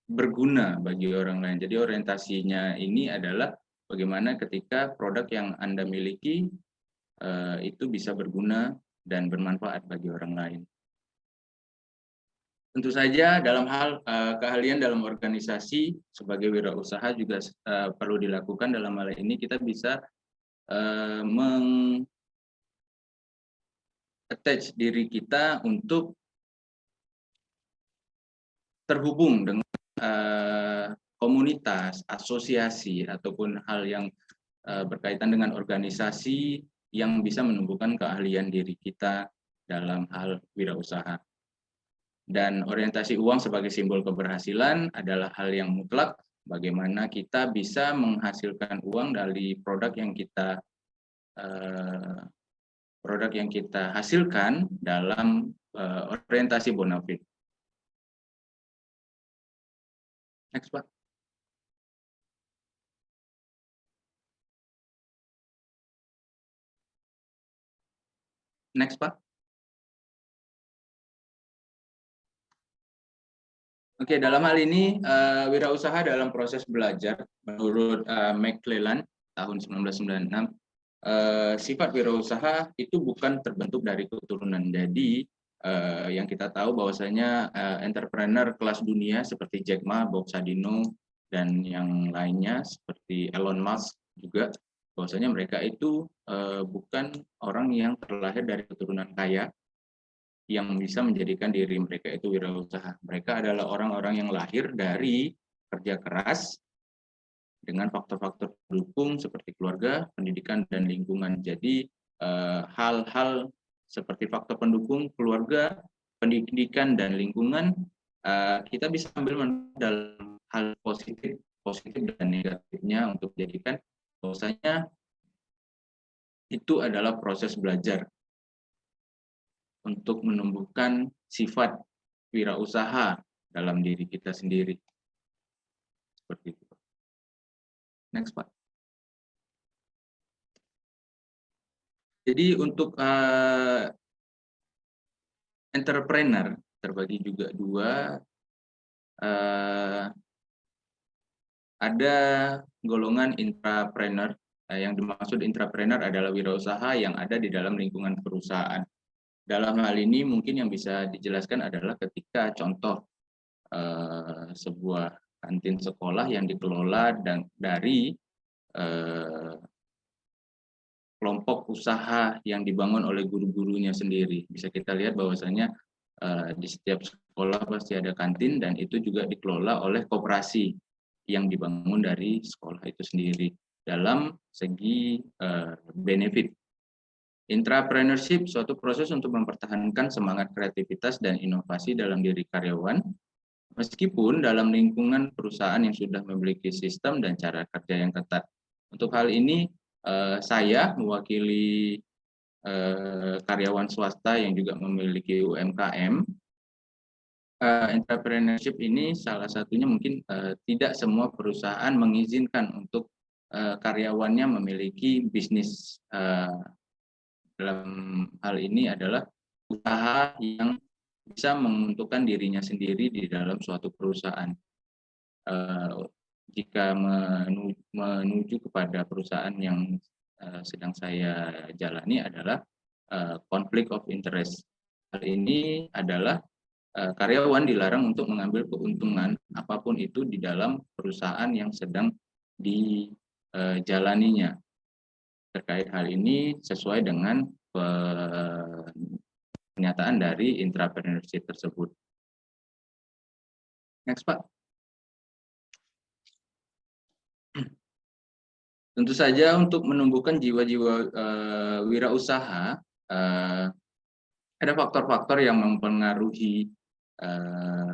berguna bagi orang lain. Jadi orientasinya ini adalah bagaimana ketika produk yang Anda miliki itu bisa berguna dan bermanfaat bagi orang lain. Tentu saja dalam hal keahlian dalam organisasi sebagai wirausaha juga perlu dilakukan. Dalam hal ini kita bisa attach diri kita untuk terhubung dengan komunitas, asosiasi, ataupun hal yang berkaitan dengan organisasi yang bisa menumbuhkan keahlian diri kita dalam hal wirausaha. Dan orientasi uang sebagai simbol keberhasilan adalah hal yang mutlak, bagaimana kita bisa menghasilkan uang dari produk yang kita hasilkan dalam orientasi bonafide. Next, Pak. Next, Pak. Oke, dalam hal ini wirausaha dalam proses belajar menurut McClellan tahun 1996, sifat wirausaha itu bukan terbentuk dari keturunan. Jadi yang kita tahu bahwasanya entrepreneur kelas dunia seperti Jack Ma, Bob Sadino, dan yang lainnya seperti Elon Musk juga bahwasanya mereka itu bukan orang yang terlahir dari keturunan kaya yang bisa menjadikan diri mereka itu wirausaha. Mereka adalah orang-orang yang lahir dari kerja keras dengan faktor-faktor pendukung seperti keluarga, pendidikan, dan lingkungan. Jadi hal-hal seperti faktor pendukung, keluarga, pendidikan, dan lingkungan kita bisa ambil dalam hal positif dan negatifnya untuk jadikan bahwasanya itu adalah proses belajar untuk menumbuhkan sifat wirausaha dalam diri kita sendiri. Seperti itu. Next, Pak. Jadi untuk entrepreneur terbagi juga dua. Ada golongan intrapreneur. Yang dimaksud intrapreneur adalah wirausaha yang ada di dalam lingkungan perusahaan. Dalam hal ini mungkin yang bisa dijelaskan adalah ketika contoh sebuah kantin sekolah yang dikelola dari kelompok usaha yang dibangun oleh guru-gurunya sendiri. Bisa kita lihat bahwasanya di setiap sekolah pasti ada kantin dan itu juga dikelola oleh koperasi yang dibangun dari sekolah itu sendiri dalam segi benefit. Intrapreneurship suatu proses untuk mempertahankan semangat kreativitas dan inovasi dalam diri karyawan meskipun dalam lingkungan perusahaan yang sudah memiliki sistem dan cara kerja yang ketat. Untuk hal ini saya mewakili karyawan swasta yang juga memiliki UMKM. Entrepreneurship ini salah satunya mungkin tidak semua perusahaan mengizinkan untuk karyawannya memiliki bisnis. Dalam hal ini adalah usaha yang bisa menguntungkan dirinya sendiri di dalam suatu perusahaan. Jika menuju kepada perusahaan yang sedang saya jalani adalah conflict of interest. Hal ini adalah karyawan dilarang untuk mengambil keuntungan apapun itu di dalam perusahaan yang sedang dijalaninya. Terkait hal ini sesuai dengan pernyataan dari intrapreneurship tersebut. Next, Pak. Tentu saja untuk menumbuhkan jiwa-jiwa wirausaha, ada faktor-faktor yang mempengaruhi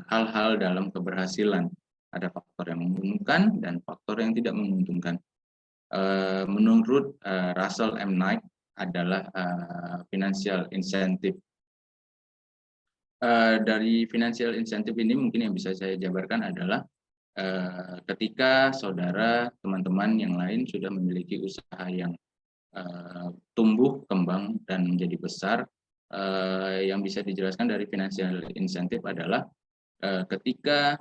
hal-hal dalam keberhasilan. Ada faktor yang menguntungkan dan faktor yang tidak menguntungkan. Menurut Russell M. Knight adalah financial incentive. Dari financial incentive ini mungkin yang bisa saya jabarkan adalah ketika saudara, teman-teman yang lain sudah memiliki usaha yang tumbuh, kembang, dan menjadi besar, yang bisa dijelaskan dari financial incentive adalah ketika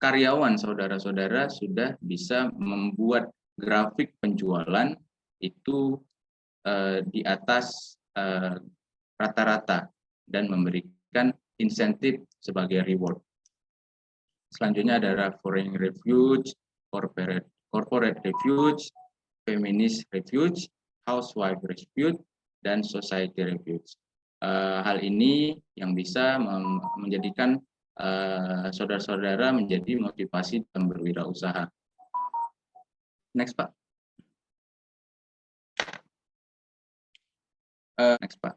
karyawan saudara-saudara sudah bisa membuat grafik penjualan itu di atas rata-rata dan memberikan insentif sebagai reward. Selanjutnya ada foreign refuge, corporate refuge, feminist refuge, housewife refuge, dan society refuge. Hal ini yang bisa menjadikan saudara-saudara menjadi motivasi dalam berwirausaha. Next, Pak. Next, Pak.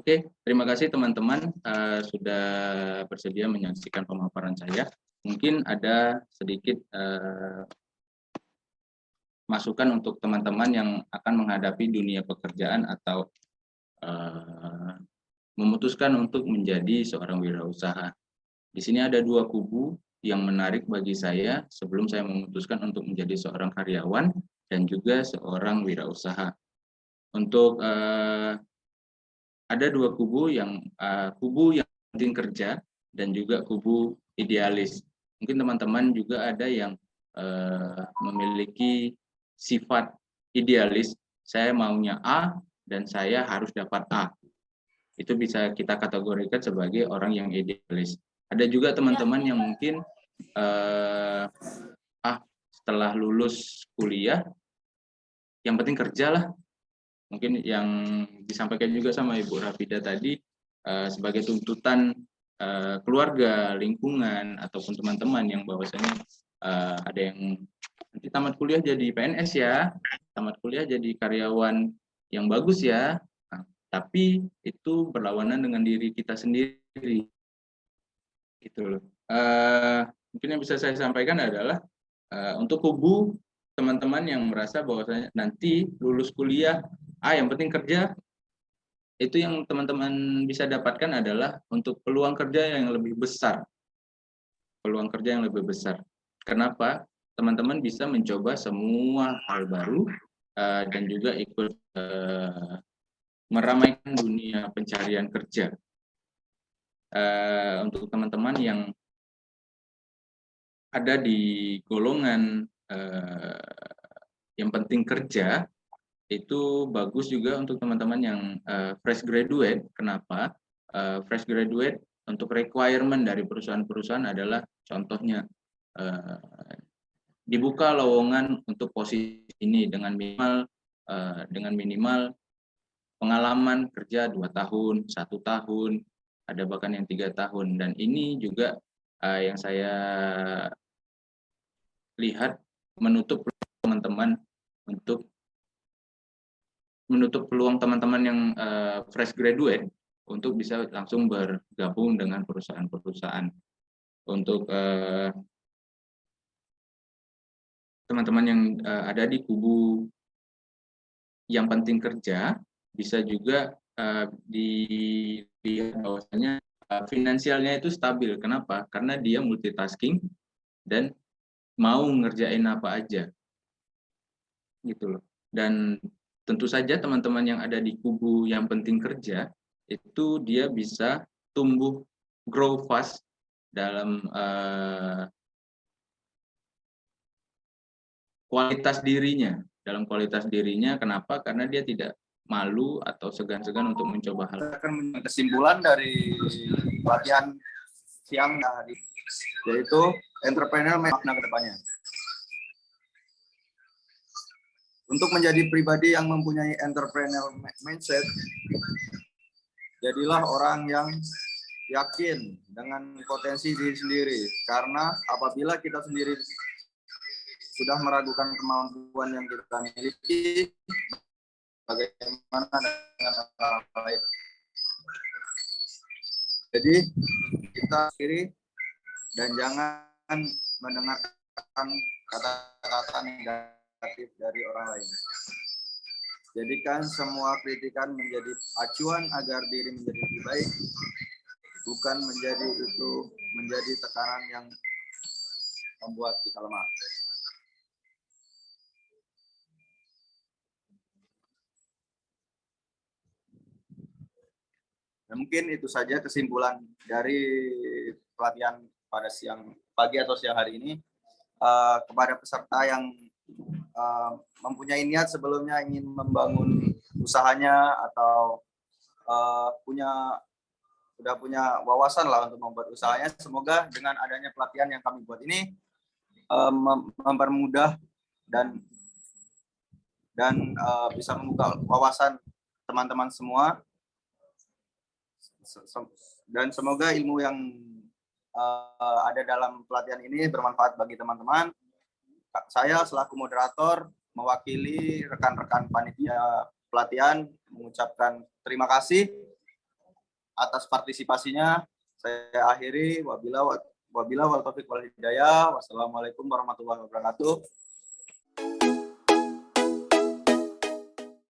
Oke, terima kasih teman-teman sudah bersedia menyaksikan pemaparan saya. Mungkin ada sedikit masukan untuk teman-teman yang akan menghadapi dunia pekerjaan atau memutuskan untuk menjadi seorang wirausaha. Di sini ada dua kubu yang menarik bagi saya sebelum saya memutuskan untuk menjadi seorang karyawan dan juga seorang wirausaha. Untuk ada dua kubu yang penting kerja dan juga kubu idealis. Mungkin teman-teman juga ada yang memiliki sifat idealis. Saya maunya A dan saya harus dapat A. Itu bisa kita kategorikan sebagai orang yang idealis. Ada juga teman-teman yang mungkin setelah lulus kuliah, yang penting kerja lah. Mungkin yang disampaikan juga sama Ibu Rafida tadi, sebagai tuntutan keluarga, lingkungan, ataupun teman-teman yang bahwasanya ada yang nanti tamat kuliah jadi PNS ya, tamat kuliah jadi karyawan yang bagus ya, tapi itu berlawanan dengan diri kita sendiri. Gitu loh. Mungkin yang bisa saya sampaikan adalah untuk kubu teman-teman yang merasa bahwasanya nanti lulus kuliah, yang penting kerja, itu yang teman-teman bisa dapatkan adalah untuk peluang kerja yang lebih besar. Peluang kerja yang lebih besar. Kenapa? Teman-teman bisa mencoba semua hal baru dan juga ikut meramaikan dunia pencarian kerja. Untuk teman-teman yang ada di golongan yang penting kerja, itu bagus juga untuk teman-teman yang fresh graduate. Kenapa? Fresh graduate untuk requirement dari perusahaan-perusahaan adalah contohnya dibuka lowongan untuk posisi ini dengan minimal pengalaman kerja 2 tahun, 1 tahun, ada bahkan yang 3 tahun. Dan ini juga yang saya lihat menutup teman-teman untuk menutup peluang teman-teman yang fresh graduate untuk bisa langsung bergabung dengan perusahaan-perusahaan. Untuk teman-teman yang ada di kubu yang penting kerja, bisa juga dilihat bahwasanya finansialnya itu stabil. Kenapa? Karena dia multitasking dan mau ngerjain apa aja. Gitu loh. Dan tentu saja teman-teman yang ada di kubu yang penting kerja, itu dia bisa tumbuh, grow fast dalam kualitas dirinya. Dalam kualitas dirinya, kenapa? Karena dia tidak malu atau segan-segan untuk mencoba hal. Akan kesimpulan dari pelatihan siang tadi, yaitu entrepreneur makna kedepannya. Untuk menjadi pribadi yang mempunyai entrepreneur mindset, jadilah orang yang yakin dengan potensi diri sendiri. Karena apabila kita sendiri sudah meragukan kemampuan yang kita miliki, bagaimana dengan orang lain? Jadi kita sendiri dan jangan mendengarkan kata-kata negatif dari orang lain. Jadikan semua kritikan menjadi acuan agar diri menjadi lebih baik, bukan menjadi tekanan yang membuat kita lemah. Dan mungkin itu saja kesimpulan dari pelatihan pada pagi atau siang hari ini. Kepada peserta yang mempunyai niat sebelumnya ingin membangun usahanya atau sudah punya wawasan lah untuk membuat usahanya, semoga dengan adanya pelatihan yang kami buat ini mempermudah dan bisa membuka wawasan teman-teman semua. Dan semoga ilmu yang ada dalam pelatihan ini bermanfaat bagi teman-teman. Saya selaku moderator mewakili rekan-rekan panitia pelatihan mengucapkan terima kasih atas partisipasinya. Saya akhiri, wabila wal taufiq wal hidayah. Wassalamualaikum warahmatullahi wabarakatuh.